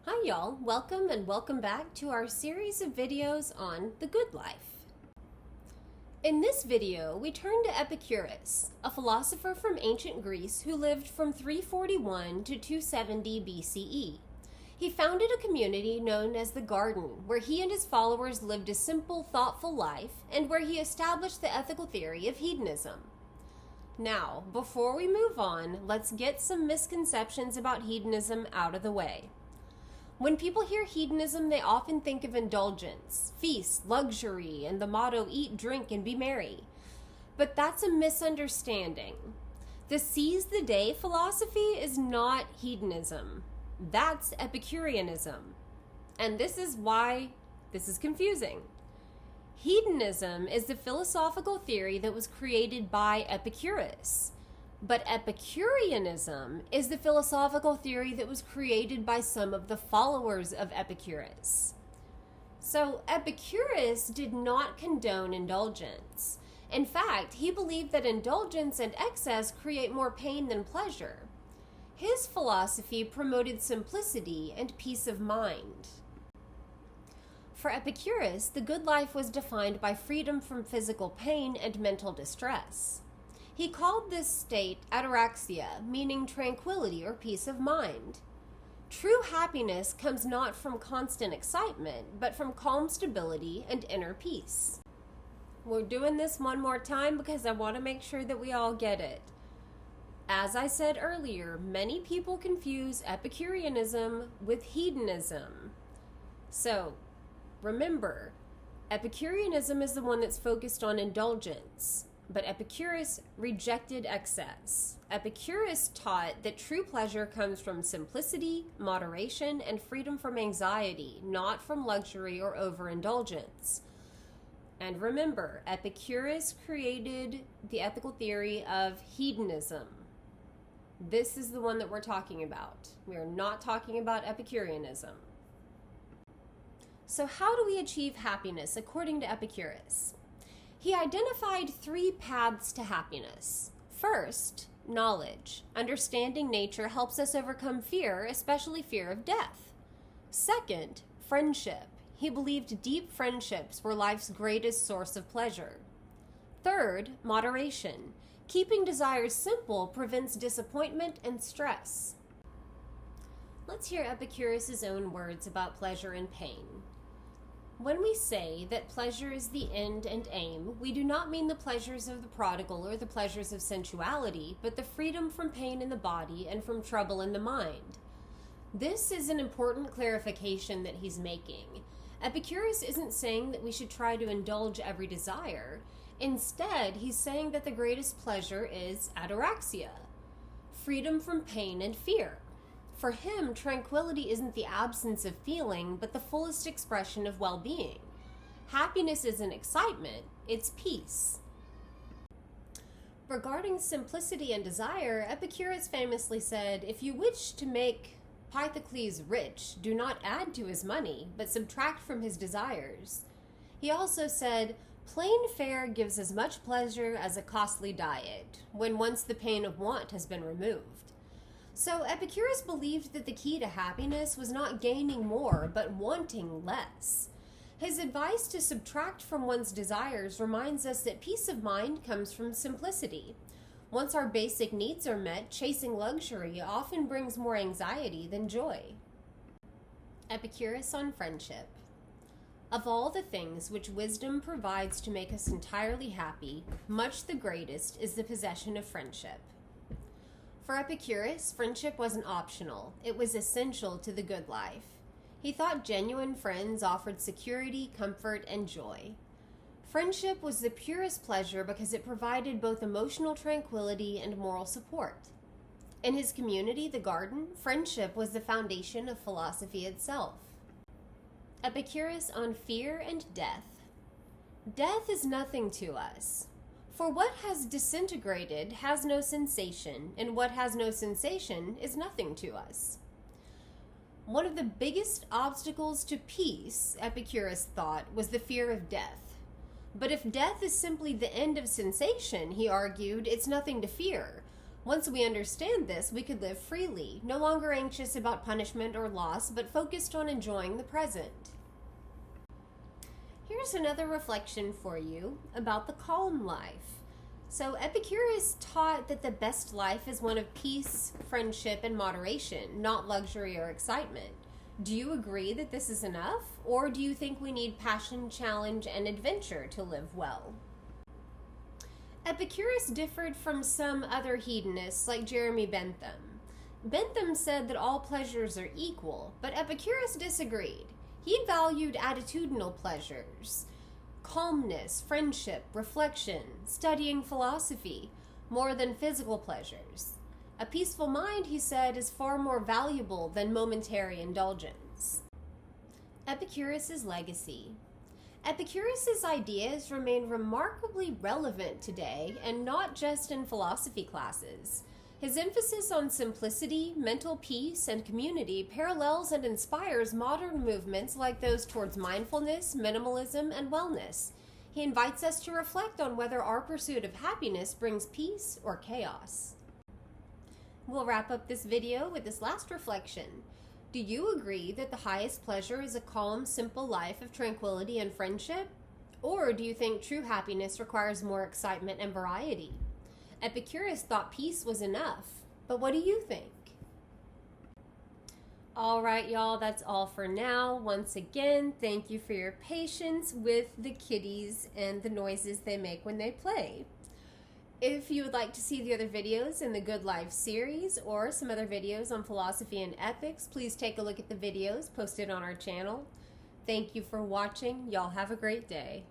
Hi y'all, welcome and welcome back to our series of videos on the good life. In this video, we turn to Epicurus, a philosopher from ancient Greece who lived from 341 to 270 BCE. He founded a community known as the Garden, where he and his followers lived a simple, thoughtful life, and where he established the ethical theory of hedonism. Now, before we move on, let's get some misconceptions about hedonism out of the way. When people hear hedonism, they often think of indulgence, feast, luxury, and the motto, eat, drink, and be merry. But that's a misunderstanding. The seize the day philosophy is not hedonism. That's Epicureanism. And this is why this is confusing. Hedonism is the philosophical theory that was created by Epicurus. But Epicureanism is the philosophical theory that was created by some of the followers of Epicurus. So Epicurus did not condone indulgence. In fact, he believed that indulgence and excess create more pain than pleasure. His philosophy promoted simplicity and peace of mind. For Epicurus, the good life was defined by freedom from physical pain and mental distress. He called this state ataraxia, meaning tranquility or peace of mind. True happiness comes not from constant excitement, but from calm stability and inner peace. We're doing this one more time because I want to make sure that we all get it. As I said earlier, many people confuse Epicureanism with hedonism. So, remember, Epicureanism is the one that's focused on indulgence. But Epicurus rejected excess. Epicurus taught that true pleasure comes from simplicity, moderation, and freedom from anxiety, not from luxury or overindulgence. And remember, Epicurus created the ethical theory of hedonism. This is the one that we're talking about. We are not talking about Epicureanism. So how do we achieve happiness according to Epicurus? He identified 3 paths to happiness. First, knowledge. Understanding nature helps us overcome fear, especially fear of death. Second, friendship. He believed deep friendships were life's greatest source of pleasure. Third, moderation. Keeping desires simple prevents disappointment and stress. Let's hear Epicurus' own words about pleasure and pain. When we say that pleasure is the end and aim, we do not mean the pleasures of the prodigal or the pleasures of sensuality, but the freedom from pain in the body and from trouble in the mind. This is an important clarification that he's making. Epicurus isn't saying that we should try to indulge every desire. Instead, he's saying that the greatest pleasure is ataraxia, freedom from pain and fear. For him, tranquility isn't the absence of feeling, but the fullest expression of well-being. Happiness isn't excitement, it's peace. Regarding simplicity and desire, Epicurus famously said, "If you wish to make Pythocles rich, do not add to his money, but subtract from his desires." He also said, "Plain fare gives as much pleasure as a costly diet, when once the pain of want has been removed." So Epicurus believed that the key to happiness was not gaining more, but wanting less. His advice to subtract from one's desires reminds us that peace of mind comes from simplicity. Once our basic needs are met, chasing luxury often brings more anxiety than joy. Epicurus on friendship. Of all the things which wisdom provides to make us entirely happy, much the greatest is the possession of friendship. For Epicurus, friendship wasn't optional. It was essential to the good life. He thought genuine friends offered security, comfort, and joy. Friendship was the purest pleasure because it provided both emotional tranquility and moral support. In his community, the Garden, friendship was the foundation of philosophy itself. Epicurus on fear and death. Death is nothing to us. For what has disintegrated has no sensation, and what has no sensation is nothing to us. One of the biggest obstacles to peace, Epicurus thought, was the fear of death. But if death is simply the end of sensation, he argued, it's nothing to fear. Once we understand this, we could live freely, no longer anxious about punishment or loss, but focused on enjoying the present. Here's another reflection for you about the calm life. So Epicurus taught that the best life is one of peace, friendship, and moderation, not luxury or excitement. Do you agree that this is enough, or do you think we need passion, challenge, and adventure to live well? Epicurus differed from some other hedonists like Jeremy Bentham. Bentham said that all pleasures are equal, but Epicurus disagreed. He valued attitudinal pleasures, calmness, friendship, reflection, studying philosophy, more than physical pleasures. A peaceful mind, he said, is far more valuable than momentary indulgence. Epicurus's legacy. Epicurus's ideas remain remarkably relevant today, and not just in philosophy classes. His emphasis on simplicity, mental peace, and community parallels and inspires modern movements like those towards mindfulness, minimalism, and wellness. He invites us to reflect on whether our pursuit of happiness brings peace or chaos. We'll wrap up this video with this last reflection. Do you agree that the highest pleasure is a calm, simple life of tranquility and friendship? Or do you think true happiness requires more excitement and variety? Epicurus thought peace was enough, but what do you think? All right, y'all, that's all for now. Once again, thank you for your patience with the kitties and the noises they make when they play. If you would like to see the other videos in the Good Life series or some other videos on philosophy and ethics, please take a look at the videos posted on our channel. Thank you for watching. Y'all have a great day.